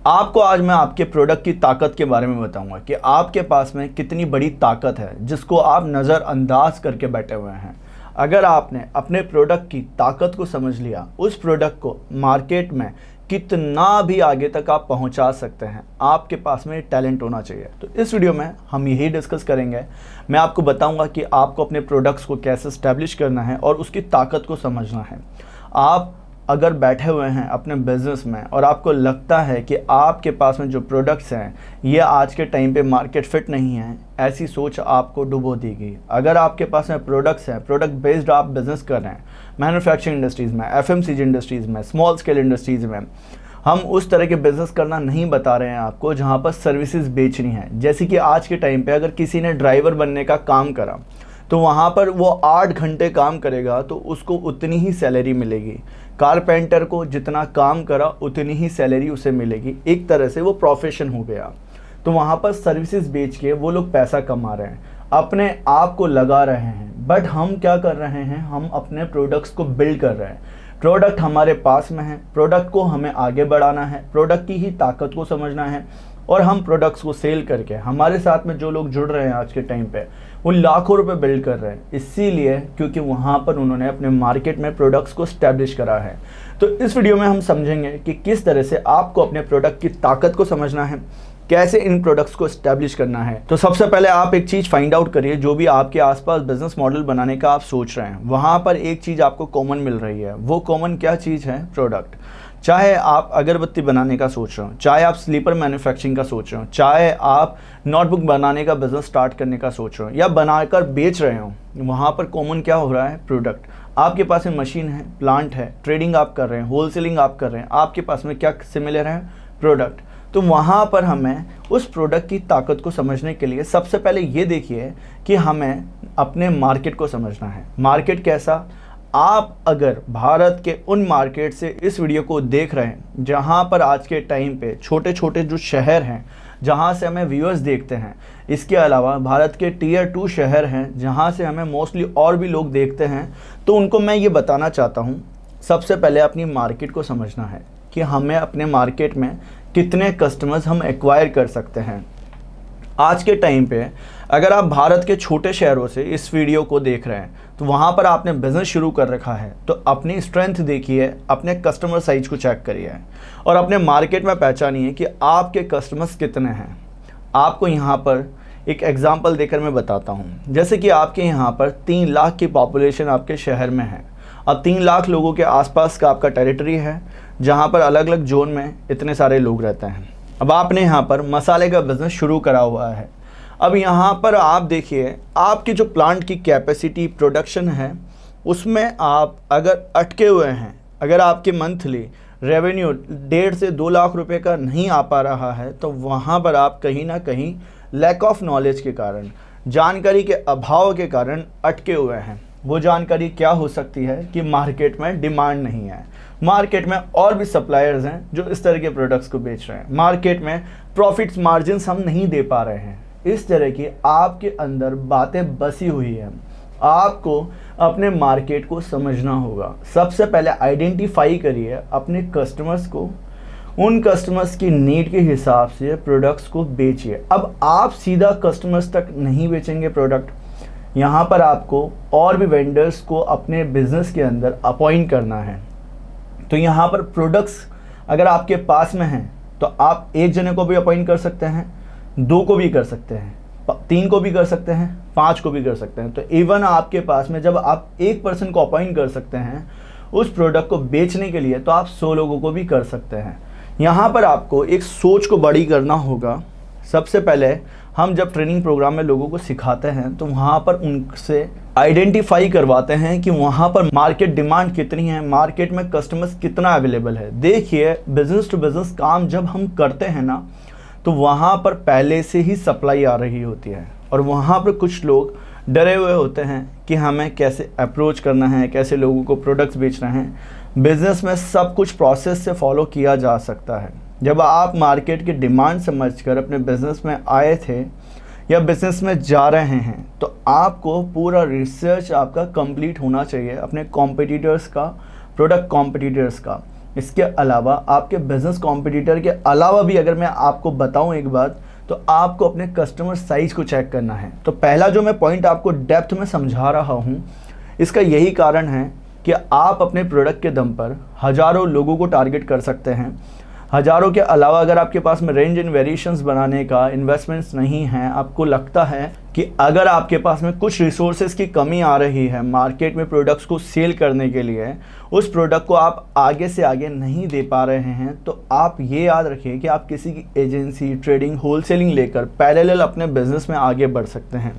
आपको आज मैं आपके प्रोडक्ट की ताकत के बारे में बताऊंगा कि आपके पास में कितनी बड़ी ताकत है जिसको आप नज़रअंदाज करके बैठे हुए हैं। अगर आपने अपने प्रोडक्ट की ताकत को समझ लिया, उस प्रोडक्ट को मार्केट में कितना भी आगे तक आप पहुंचा सकते हैं, आपके पास में टैलेंट होना चाहिए। तो इस वीडियो में हम यही डिस्कस करेंगे। मैं आपको बताऊंगा कि आपको अपने प्रोडक्ट्स को कैसे स्टैब्लिश करना है और उसकी ताकत को समझना है। आप अगर बैठे हुए हैं अपने बिज़नेस में और आपको लगता है कि आपके पास में जो प्रोडक्ट्स हैं ये आज के टाइम पे मार्केट फिट नहीं है, ऐसी सोच आपको डुबो देगी। अगर आपके पास में प्रोडक्ट्स हैं, प्रोडक्ट बेस्ड आप बिज़नेस कर रहे हैं, मैन्युफैक्चरिंग इंडस्ट्रीज़ में, एफएमसीजी इंडस्ट्रीज़ में, स्मॉल स्केल इंडस्ट्रीज़ में, हम उस तरह के बिज़नेस करना नहीं बता रहे हैं आपको जहाँ पर सर्विसेज बेचनी है। जैसे कि आज के टाइम पे अगर किसी ने ड्राइवर बनने का काम करा तो वहाँ पर वो 8 घंटे काम करेगा तो उसको उतनी ही सैलरी मिलेगी। कारपेंटर को जितना काम करा उतनी ही सैलरी उसे मिलेगी। एक तरह से वो प्रोफेशन हो गया। तो वहाँ पर सर्विसेज बेच के वो लोग पैसा कमा रहे हैं, अपने आप को लगा रहे हैं। बट हम क्या कर रहे हैं, हम अपने प्रोडक्ट्स को बिल्ड कर रहे हैं। प्रोडक्ट हमारे पास में है, प्रोडक्ट को हमें आगे बढ़ाना है, प्रोडक्ट की ही ताकत को समझना है और हम प्रोडक्ट्स को सेल करके हमारे साथ में जो लोग जुड़ रहे हैं आज के टाइम पे वो लाखों रुपए बिल्ड कर रहे हैं। इसीलिए क्योंकि वहाँ पर उन्होंने अपने मार्केट में प्रोडक्ट्स को स्टैब्लिश करा है। तो इस वीडियो में हम समझेंगे कि किस तरह से आपको अपने प्रोडक्ट की ताकत को समझना है, कैसे इन प्रोडक्ट्स को स्टैब्लिश करना है। तो सबसे पहले आप एक चीज़ फाइंड आउट करिए, जो भी आपके आसपास बिजनेस मॉडल बनाने का आप सोच रहे हैं वहाँ पर एक चीज़ आपको कॉमन मिल रही है। वो कॉमन क्या चीज़ है? प्रोडक्ट। चाहे आप अगरबत्ती बनाने का सोच रहे हो, चाहे आप स्लीपर मैन्युफैक्चरिंग का सोच रहे हो, चाहे आप नोटबुक बनाने का बिजनेस स्टार्ट करने का सोच रहे हो या बनाकर बेच रहे हो, वहाँ पर कॉमन क्या हो रहा है? प्रोडक्ट। आपके पास में मशीन है, प्लांट है, ट्रेडिंग आप कर रहे हैं, होलसेलिंग आप कर रहे हैं, आपके पास में क्या सिमिलर है? प्रोडक्ट। तो वहाँ पर हमें उस प्रोडक्ट की ताकत को समझने के लिए सबसे पहले ये देखिए कि हमें अपने मार्केट को समझना है। मार्केट कैसा? आप अगर भारत के उन मार्केट से इस वीडियो को देख रहे हैं जहां पर आज के टाइम पे छोटे छोटे जो शहर हैं जहां से हमें व्यूअर्स देखते हैं, इसके अलावा भारत के टियर 2 शहर हैं जहां से हमें मोस्टली और भी लोग देखते हैं, तो उनको मैं ये बताना चाहता हूं, सबसे पहले अपनी मार्केट को समझना है कि हमें अपने मार्केट में कितने कस्टमर्स हम एक्वायर कर सकते हैं। आज के टाइम पे अगर आप भारत के छोटे शहरों से इस वीडियो को देख रहे हैं तो वहाँ पर आपने बिज़नेस शुरू कर रखा है, तो अपनी स्ट्रेंथ देखिए, अपने कस्टमर साइज को चेक करिए और अपने मार्केट में पहचानिए कि आपके कस्टमर्स कितने हैं। आपको यहाँ पर एक एग्जांपल देकर मैं बताता हूँ। जैसे कि आपके यहाँ पर 3 लाख की पॉपुलेशन आपके शहर में है। अब 3 लाख लोगों के आसपास का आपका टेरिटरी है जहाँ पर अलग अलग जोन में इतने सारे लोग रहते हैं। अब आपने यहाँ पर मसाले का बिज़नेस शुरू करा हुआ है। अब यहाँ पर आप देखिए आपकी जो प्लांट की कैपेसिटी प्रोडक्शन है उसमें आप अगर अटके हुए हैं, अगर आपके मंथली रेवेन्यू 1.5 से 2 लाख रुपए का नहीं आ पा रहा है, तो वहाँ पर आप कहीं ना कहीं लैक ऑफ नॉलेज के कारण, जानकारी के अभाव के कारण अटके हुए हैं। वो जानकारी क्या हो सकती है कि मार्केट में डिमांड नहीं है, मार्केट में और भी सप्लायर्स हैं जो इस तरह के प्रोडक्ट्स को बेच रहे हैं, मार्केट में प्रॉफिट्स मार्जिन्स हम नहीं दे पा रहे हैं। इस तरह की आपके अंदर बातें बसी हुई हैं। आपको अपने मार्केट को समझना होगा। सबसे पहले आइडेंटिफाई करिए अपने कस्टमर्स को, उन कस्टमर्स की नीड के हिसाब से प्रोडक्ट्स को बेचिए। अब आप सीधा कस्टमर्स तक नहीं बेचेंगे प्रोडक्ट, यहाँ पर आपको और भी वेंडर्स को अपने बिजनेस के अंदर अपॉइंट करना है। तो यहाँ पर प्रोडक्ट्स अगर आपके पास में हैं तो आप 1 जने को भी अपॉइंट कर सकते हैं, 2 को भी कर सकते हैं, 3 को भी कर सकते हैं, 5 को भी कर सकते हैं। तो इवन आपके पास में जब आप 1 पर्सन को अपॉइंट कर सकते हैं उस प्रोडक्ट को बेचने के लिए, तो आप 100 लोगों को भी कर सकते हैं। यहाँ पर आपको एक सोच को बड़ी करना होगा। सबसे पहले हम जब ट्रेनिंग प्रोग्राम में लोगों को सिखाते हैं तो वहाँ पर उनसे आइडेंटिफाई करवाते हैं कि वहाँ पर मार्केट डिमांड कितनी है, मार्केट में कस्टमर्स कितना अवेलेबल है। देखिए बिजनेस टू बिजनेस काम जब हम करते हैं ना, तो वहाँ पर पहले से ही सप्लाई आ रही होती है और वहाँ पर कुछ लोग डरे हुए होते हैं कि हमें कैसे अप्रोच करना है, कैसे लोगों को प्रोडक्ट्स बेचना है। बिजनेस में सब कुछ प्रोसेस से फॉलो किया जा सकता है। जब आप मार्केट की डिमांड समझकर अपने बिजनेस में आए थे या बिजनेस में जा रहे हैं, तो आपको पूरा रिसर्च आपका कंप्लीट होना चाहिए अपने कॉम्पिटिटर्स का, प्रोडक्ट कॉम्पिटिटर्स का। इसके अलावा आपके बिजनेस कॉम्पिटिटर के अलावा भी अगर मैं आपको बताऊं एक बात, तो आपको अपने कस्टमर साइज को चेक करना है। तो पहला जो मैं पॉइंट आपको डेप्थ में समझा रहा हूं, इसका यही कारण है कि आप अपने प्रोडक्ट के दम पर हज़ारों लोगों को टारगेट कर सकते हैं। हज़ारों के अलावा अगर आपके पास में रेंज एंड वेरिएशंस बनाने का इन्वेस्टमेंट्स नहीं है, आपको लगता है कि अगर आपके पास में कुछ रिसोर्सेज की कमी आ रही है मार्केट में प्रोडक्ट्स को सेल करने के लिए, उस प्रोडक्ट को आप आगे से आगे नहीं दे पा रहे हैं, तो आप ये याद रखिए कि आप किसी की एजेंसी, ट्रेडिंग, होलसेलिंग लेकर पैरेलल अपने बिजनेस में आगे बढ़ सकते हैं।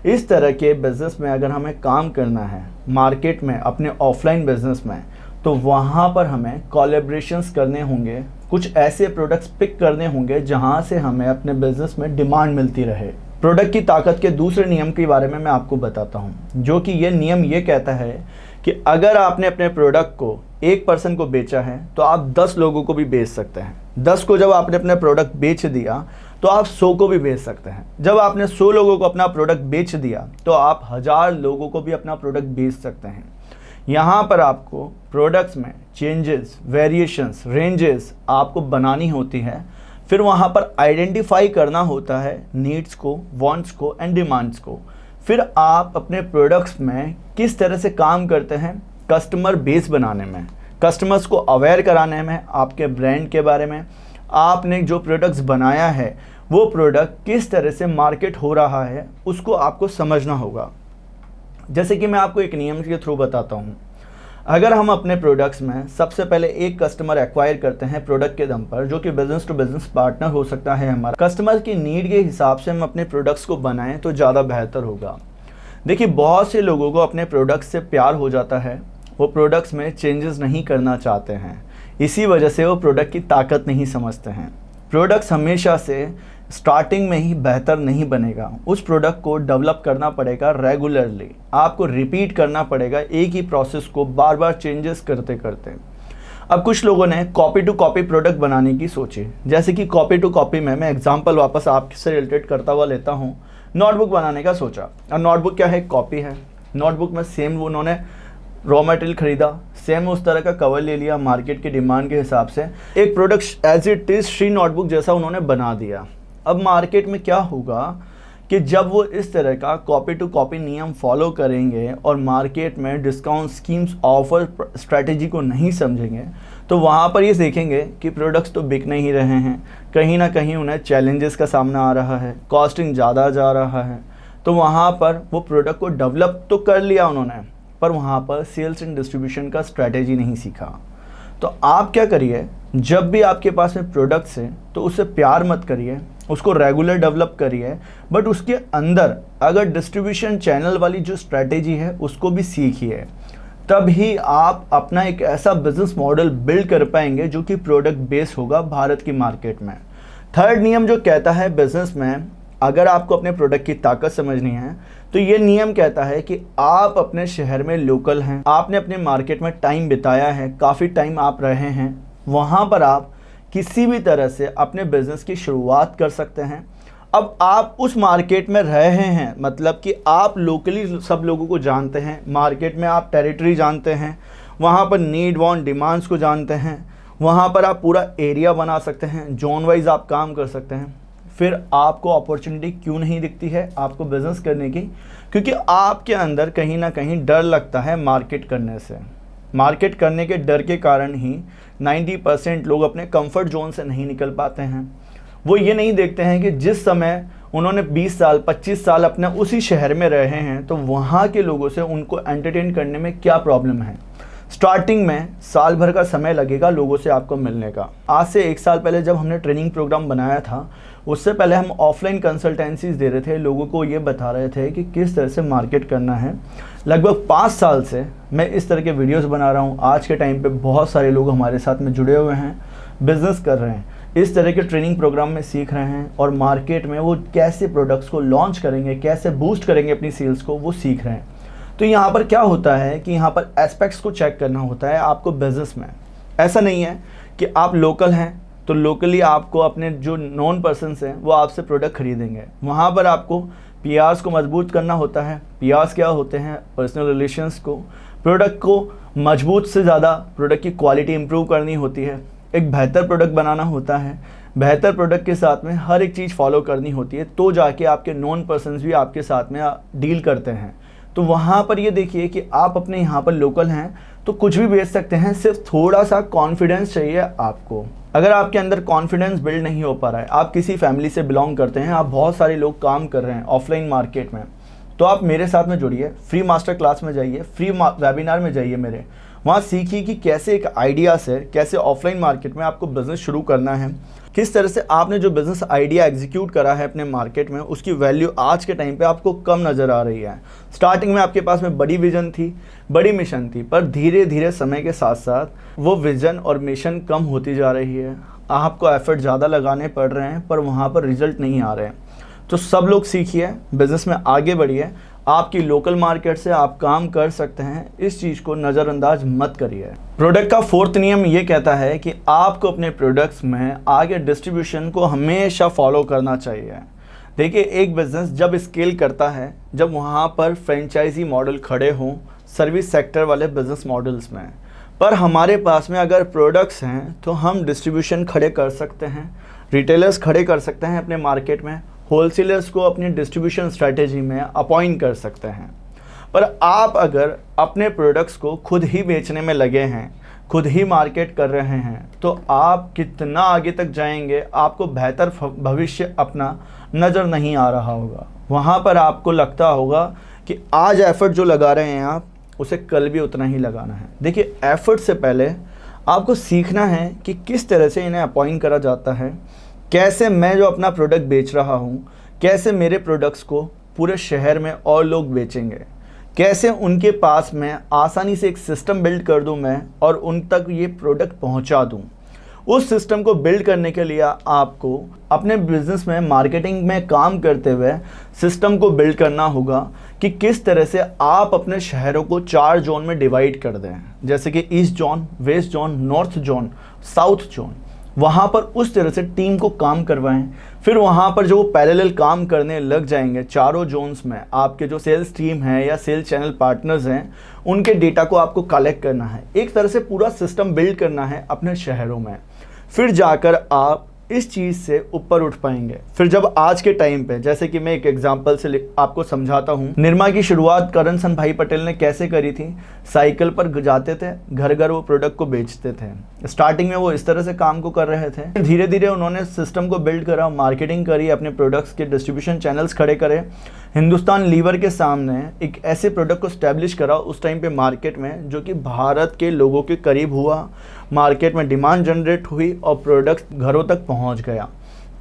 इस तरह के बिजनेस में अगर हमें काम करना है मार्केट में, अपने ऑफलाइन बिजनेस में, तो वहाँ पर हमें कोलैबोरेशंस करने होंगे, कुछ ऐसे प्रोडक्ट्स पिक करने होंगे जहाँ से हमें अपने बिजनेस में डिमांड मिलती रहे। प्रोडक्ट की ताकत के दूसरे नियम के बारे में मैं आपको बताता हूँ, जो कि ये नियम ये कहता है कि अगर आपने अपने प्रोडक्ट को एक पर्सन को बेचा है तो आप 10 लोगों को भी बेच सकते हैं। 10 को जब आपने अपना प्रोडक्ट बेच दिया तो आप 100 को भी बेच सकते हैं। जब आपने 100 लोगों को अपना प्रोडक्ट बेच दिया तो आप 1000 लोगों को भी अपना प्रोडक्ट बेच सकते हैं। यहाँ पर आपको प्रोडक्ट्स में चेंजेस, वेरिएशंस, रेंजेस आपको बनानी होती है। फिर वहाँ पर आइडेंटिफाई करना होता है नीड्स को, वांट्स को एंड डिमांड्स को। फिर आप अपने प्रोडक्ट्स में किस तरह से काम करते हैं कस्टमर बेस बनाने में, कस्टमर्स को अवेयर कराने में, आपके ब्रांड के बारे में, आपने जो प्रोडक्ट्स बनाया है वो प्रोडक्ट किस तरह से मार्केट हो रहा है उसको आपको समझना होगा। जैसे कि मैं आपको एक नियम के थ्रू बताता हूँ, अगर हम अपने प्रोडक्ट्स में सबसे पहले एक कस्टमर एक्वायर करते हैं प्रोडक्ट के दम पर, जो कि बिजनेस टू बिजनेस पार्टनर हो सकता है हमारा, कस्टमर की नीड के हिसाब से हम अपने प्रोडक्ट्स को बनाएं तो ज़्यादा बेहतर होगा। देखिए, बहुत से लोगों को अपने प्रोडक्ट्स से प्यार हो जाता है, वो प्रोडक्ट्स में चेंजेस नहीं करना चाहते हैं, इसी वजह से वो प्रोडक्ट की ताकत नहीं समझते हैं। प्रोडक्ट्स हमेशा से स्टार्टिंग में ही बेहतर नहीं बनेगा, उस प्रोडक्ट को डेवलप करना पड़ेगा रेगुलरली, आपको रिपीट करना पड़ेगा एक ही प्रोसेस को बार बार चेंजेस करते करते। अब कुछ लोगों ने कॉपी टू कॉपी प्रोडक्ट बनाने की सोची, जैसे कि कॉपी टू कॉपी में मैं एग्जांपल वापस आपसे रिलेटेड करता हुआ लेता हूँ, नोटबुक बनाने का सोचा। और नोटबुक क्या है? कॉपी है। नोटबुक में सेम उन्होंने रॉ मटेरियल खरीदा, सेम उस तरह का कवर ले लिया मार्केट की डिमांड के हिसाब से, एक product as it is Shri notebook जैसा उन्होंने बना दिया। अब मार्केट में क्या होगा कि जब वो इस तरह का कॉपी टू कॉपी नियम फॉलो करेंगे और मार्केट में डिस्काउंट स्कीम्स, ऑफर स्ट्रैटेजी को नहीं समझेंगे, तो वहाँ पर ये देखेंगे कि प्रोडक्ट्स तो बिक नहीं रहे हैं, कहीं ना कहीं उन्हें चैलेंजेस का सामना आ रहा है, कॉस्टिंग ज़्यादा जा रहा है। तो वहाँ पर वो प्रोडक्ट को डेवलप तो कर लिया उन्होंने, पर वहाँ पर सेल्स एंड डिस्ट्रीब्यूशन का स्ट्रैटेजी नहीं सीखा। तो आप क्या करिए, जब भी आपके पास में प्रोडक्ट्स है तो उससे प्यार मत करिए, उसको रेगुलर डेवलप करिए, बट उसके अंदर अगर डिस्ट्रीब्यूशन चैनल वाली जो स्ट्रैटेजी है उसको भी सीखिए। तब ही आप अपना एक ऐसा बिजनेस मॉडल बिल्ड कर पाएंगे जो कि प्रोडक्ट बेस होगा भारत की मार्केट में। थर्ड नियम जो कहता है बिजनेस में, अगर आपको अपने प्रोडक्ट की ताकत समझनी है तो ये नियम कहता है कि आप अपने शहर में लोकल हैं, आपने अपने मार्केट में टाइम बिताया है, काफ़ी टाइम आप रहे हैं, वहाँ पर आप किसी भी तरह से अपने बिजनेस की शुरुआत कर सकते हैं। अब आप उस मार्केट में रहे हैं, मतलब कि आप लोकली सब लोगों को जानते हैं, मार्केट में आप टेरिटरी जानते हैं, वहाँ पर नीड, वांट, डिमांड्स को जानते हैं, वहाँ पर आप पूरा एरिया बना सकते हैं, जोन वाइज आप काम कर सकते हैं। फिर आपको अपॉर्चुनिटी क्यों नहीं दिखती है आपको बिजनेस करने की? क्योंकि आपके अंदर कहीं ना कहीं डर लगता है मार्केट करने से। मार्केट करने के डर के कारण ही 90% लोग अपने कंफर्ट जोन से नहीं निकल पाते हैं। वो ये नहीं देखते हैं कि जिस समय उन्होंने 20 साल 25 साल अपने उसी शहर में रहे हैं तो वहाँ के लोगों से उनको एंटरटेन करने में क्या प्रॉब्लम है। स्टार्टिंग में साल भर का समय लगेगा लोगों से आपको मिलने का। आज से 1 साल पहले जब हमने ट्रेनिंग प्रोग्राम बनाया था, उससे पहले हम ऑफलाइन कंसल्टेंसीज दे रहे थे, लोगों को ये बता रहे थे कि किस तरह से मार्केट करना है। लगभग 5 साल से मैं इस तरह के वीडियोस बना रहा हूँ। आज के टाइम पे बहुत सारे लोग हमारे साथ में जुड़े हुए हैं, बिजनेस कर रहे हैं, इस तरह के ट्रेनिंग प्रोग्राम में सीख रहे हैं और मार्केट में वो कैसे प्रोडक्ट्स को लॉन्च करेंगे, कैसे बूस्ट करेंगे अपनी सेल्स को, वो सीख रहे हैं। तो यहाँ पर क्या होता है कि यहाँ पर एस्पेक्ट्स को चेक करना होता है आपको बिजनेस में। ऐसा नहीं है कि आप लोकल हैं तो लोकली आपको अपने जो नॉन पर्सन्स हैं वो आपसे प्रोडक्ट खरीदेंगे। वहाँ पर आपको पीआर्स को मजबूत करना होता है। पीआर्स क्या होते हैं? पर्सनल रिलेशंस को, प्रोडक्ट को मजबूत से ज़्यादा प्रोडक्ट की क्वालिटी इंप्रूव करनी होती है, एक बेहतर प्रोडक्ट बनाना होता है, बेहतर प्रोडक्ट के साथ में हर एक चीज़ फॉलो करनी होती है, तो जाके आपके नॉन पर्सन्स भी आपके साथ में डील करते हैं। तो वहाँ पर ये देखिए कि आप अपने यहाँ पर लोकल हैं तो कुछ भी बेच सकते हैं, सिर्फ थोड़ा सा कॉन्फिडेंस चाहिए आपको। अगर आपके अंदर कॉन्फिडेंस बिल्ड नहीं हो पा रहा है, आप किसी फैमिली से बिलोंग करते हैं, आप बहुत सारे लोग काम कर रहे हैं ऑफलाइन मार्केट में, तो आप मेरे साथ में जुड़िए, फ्री मास्टर क्लास में जाइए, फ्री वेबिनार में जाइए मेरे, वहाँ सीखिए कि कैसे एक आइडिया से कैसे ऑफलाइन मार्केट में आपको बिज़नेस शुरू करना है, किस तरह से आपने जो बिज़नेस आइडिया एग्जीक्यूट करा है अपने मार्केट में उसकी वैल्यू आज के टाइम पे आपको कम नज़र आ रही है। स्टार्टिंग में आपके पास में बड़ी विजन थी, बड़ी मिशन थी, पर धीरे धीरे समय के साथ साथ वो विजन और मिशन कम होती जा रही है, आपको एफर्ट ज़्यादा लगाने पड़ रहे हैं पर वहाँ पर रिजल्ट नहीं आ रहे हैं। तो सब लोग सीखिए, बिज़नेस में आगे बढ़िए, आपकी लोकल मार्केट से आप काम कर सकते हैं, इस चीज़ को नज़रअंदाज मत करिए। प्रोडक्ट का 4th नियम ये कहता है कि आपको अपने प्रोडक्ट्स में आगे डिस्ट्रीब्यूशन को हमेशा फॉलो करना चाहिए। देखिए, एक बिज़नेस जब स्केल करता है, जब वहाँ पर फ्रेंचाइजी मॉडल खड़े हों सर्विस सेक्टर वाले बिज़नेस मॉडल्स में, पर हमारे पास में अगर प्रोडक्ट्स हैं तो हम डिस्ट्रीब्यूशन खड़े कर सकते हैं, रिटेलर्स खड़े कर सकते हैं अपने मार्केट में, होलसेलर्स को अपनी डिस्ट्रीब्यूशन स्ट्रैटेजी में अपॉइंट कर सकते हैं। पर आप अगर अपने प्रोडक्ट्स को खुद ही बेचने में लगे हैं, खुद ही मार्केट कर रहे हैं, तो आप कितना आगे तक जाएंगे, आपको बेहतर भविष्य अपना नज़र नहीं आ रहा होगा। वहाँ पर आपको लगता होगा कि आज एफर्ट जो लगा रहे हैं आप, उसे कल भी उतना ही लगाना है। देखिए, एफर्ट से पहले आपको सीखना है कि किस तरह से इन्हें अपॉइंट करा जाता है, कैसे मैं जो अपना प्रोडक्ट बेच रहा हूँ, कैसे मेरे प्रोडक्ट्स को पूरे शहर में और लोग बेचेंगे, कैसे उनके पास में आसानी से एक सिस्टम बिल्ड कर दूँ मैं और उन तक ये प्रोडक्ट पहुँचा दूँ। उस सिस्टम को बिल्ड करने के लिए आपको अपने बिज़नेस में मार्केटिंग में काम करते हुए सिस्टम को बिल्ड करना होगा कि किस तरह से आप अपने शहरों को 4 जोन में डिवाइड कर दें, जैसे कि east zone, west zone, north zone, south zone. वहाँ पर उस तरह से टीम को काम करवाएं, फिर वहाँ पर जो पैरेलल काम करने लग जाएंगे चारों जोन्स में, आपके जो सेल्स टीम है या सेल्स चैनल पार्टनर्स हैं, उनके डेटा को आपको कलेक्ट करना है, एक तरह से पूरा सिस्टम बिल्ड करना है अपने शहरों में, फिर जाकर आप इस चीज़ से ऊपर उठ पाएंगे। फिर जब आज के टाइम पे, जैसे कि मैं एक एग्जांपल से आपको समझाता हूँ, निरमा की शुरुआत करण सन भाई पटेल ने कैसे करी थी। साइकिल पर जाते थे, घर घर वो प्रोडक्ट को बेचते थे। स्टार्टिंग में वो इस तरह से काम को कर रहे थे, धीरे धीरे उन्होंने सिस्टम को बिल्ड करा, मार्केटिंग करी, अपने प्रोडक्ट्स के डिस्ट्रीब्यूशन चैनल्स खड़े करे, हिंदुस्तान लीवर के सामने एक ऐसे प्रोडक्ट को स्टैब्लिश करा उस टाइम पे मार्केट में, जो कि भारत के लोगों के करीब हुआ, मार्केट में डिमांड जनरेट हुई और प्रोडक्ट घरों तक पहुंच गया।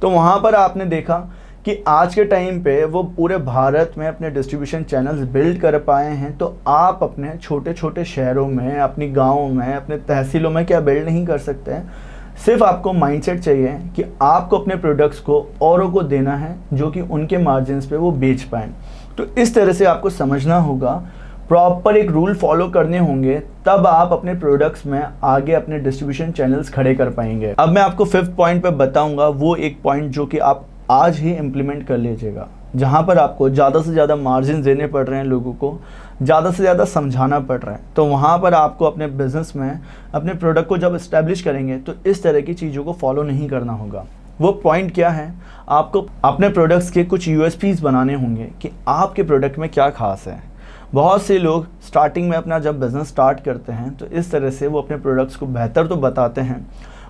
तो वहाँ पर आपने देखा कि आज के टाइम पे वो पूरे भारत में अपने डिस्ट्रीब्यूशन चैनल्स बिल्ड कर पाए हैं। तो आप अपने छोटे छोटे शहरों में, अपनी गाँव में, अपने तहसीलों में क्या बिल्ड नहीं कर सकते हैं? सिर्फ आपको माइंडसेट चाहिए कि आपको अपने प्रोडक्ट्स को औरों को देना है, जो कि उनके मार्जिन्स पे वो बेच पाएँ। तो इस तरह से आपको समझना होगा, प्रॉपर एक रूल फॉलो करने होंगे, तब आप अपने प्रोडक्ट्स में आगे अपने डिस्ट्रीब्यूशन चैनल्स खड़े कर पाएंगे। अब मैं आपको 5th पॉइंट पे बताऊंगा, वो एक पॉइंट जो कि आप आज ही इम्प्लीमेंट कर लीजिएगा, जहां पर आपको ज़्यादा से ज़्यादा मार्जिन देने पड़ रहे हैं, लोगों को ज़्यादा से ज़्यादा समझाना पड़ रहा है। तो वहाँ पर आपको अपने बिज़नेस में अपने प्रोडक्ट को जब इस्टेब्लिश करेंगे तो इस तरह की चीज़ों को फॉलो नहीं करना होगा। वो पॉइंट क्या है, आपको अपने प्रोडक्ट्स के कुछ USPs बनाने होंगे कि आपके प्रोडक्ट में क्या खास है। बहुत से लोग स्टार्टिंग में अपना जब बिज़नेस स्टार्ट करते हैं तो इस तरह से वो अपने प्रोडक्ट्स को बेहतर तो बताते हैं,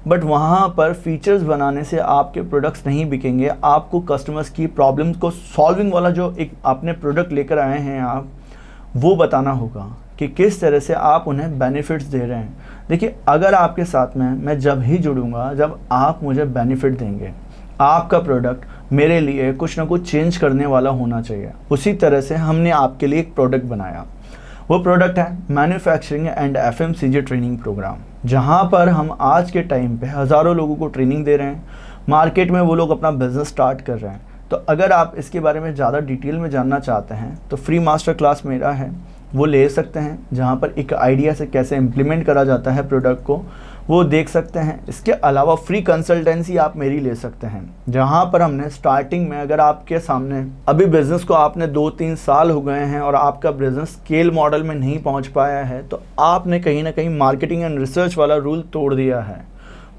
बट वहाँ पर फीचर्स बनाने से आपके प्रोडक्ट्स नहीं बिकेंगे। आपको कस्टमर्स की प्रॉब्लम्स को सॉल्विंग वाला जो एक आपने प्रोडक्ट लेकर आए हैं आप, वो बताना होगा कि किस तरह से आप उन्हें बेनिफिट्स दे रहे हैं। देखिए, अगर आपके साथ में मैं जब ही जुड़ूंगा जब आप मुझे बेनिफिट देंगे। आपका प्रोडक्ट मेरे लिए कुछ ना कुछ चेंज करने वाला होना चाहिए। उसी तरह से हमने आपके लिए एक प्रोडक्ट बनाया। वो प्रोडक्ट है manufacturing and FMCG training programme, जहाँ पर हम आज के टाइम पे हज़ारों लोगों को ट्रेनिंग दे रहे हैं। मार्केट में वो लोग अपना बिज़नेस स्टार्ट कर रहे हैं। तो अगर आप इसके बारे में ज़्यादा डिटेल में जानना चाहते हैं तो फ्री मास्टर क्लास मेरा है, वो ले सकते हैं, जहाँ पर एक आइडिया से कैसे इम्प्लीमेंट करा जाता है प्रोडक्ट को, वो देख सकते हैं। इसके अलावा फ्री कंसल्टेंसी आप मेरी ले सकते हैं, जहाँ पर हमने स्टार्टिंग में, अगर आपके सामने अभी बिज़नेस को आपने 2-3 साल हो गए हैं और आपका बिज़नेस स्केल मॉडल में नहीं पहुँच पाया है, तो आपने कहीं ना कहीं मार्केटिंग एंड रिसर्च वाला रूल तोड़ दिया है।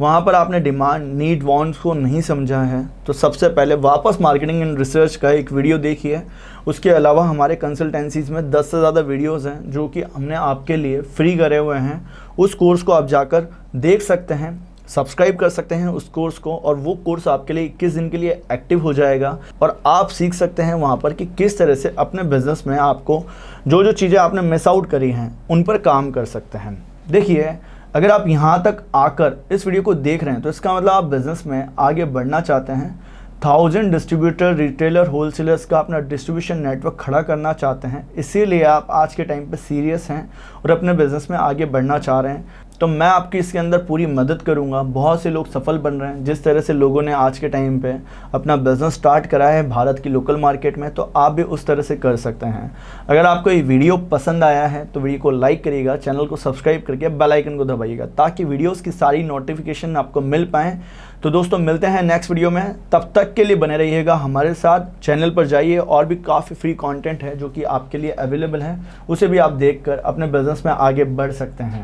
वहाँ पर आपने डिमांड, नीड, वांट्स को नहीं समझा है। तो सबसे पहले वापस मार्केटिंग एंड रिसर्च का एक वीडियो देखिए। उसके अलावा हमारे कंसल्टेंसीज़ में 10 से ज़्यादा वीडियोस हैं जो कि हमने आपके लिए फ्री करे हुए हैं। उस कोर्स को आप जाकर देख सकते हैं, सब्सक्राइब कर सकते हैं उस कोर्स को, और वो कोर्स आपके लिए 21 दिन के लिए एक्टिव हो जाएगा और आप सीख सकते हैं वहाँ पर कि किस तरह से अपने बिज़नेस में आपको जो जो चीज़ें आपने मिस आउट करी हैं उन पर काम कर सकते हैं। देखिए, अगर आप यहाँ तक आकर इस वीडियो को देख रहे हैं तो इसका मतलब आप बिज़नेस में आगे बढ़ना चाहते हैं, 1000 डिस्ट्रीब्यूटर, रिटेलर, होलसेलर्स का अपना डिस्ट्रीब्यूशन नेटवर्क खड़ा करना चाहते हैं, इसीलिए आप आज के टाइम पे सीरियस हैं और अपने बिज़नेस में आगे बढ़ना चाह रहे हैं, तो मैं आपकी इसके अंदर पूरी मदद करूंगा। बहुत से लोग सफल बन रहे हैं, जिस तरह से लोगों ने आज के टाइम पे अपना बिज़नेस स्टार्ट करा है भारत की लोकल मार्केट में, तो आप भी उस तरह से कर सकते हैं। अगर आपको ये वीडियो पसंद आया है तो वीडियो को लाइक करिएगा, चैनल को सब्सक्राइब करके बेल आइकन को दबाइएगा ताकि वीडियोज़ की सारी नोटिफिकेशन आपको मिल पाएँ। तो दोस्तों, मिलते हैं नेक्स्ट वीडियो में, तब तक के लिए बने रहिएगा हमारे साथ। चैनल पर जाइए, और भी काफ़ी फ्री कंटेंट है जो कि आपके लिए अवेलेबल है, उसे भी आप देखकर अपने बिज़नेस में आगे बढ़ सकते हैं।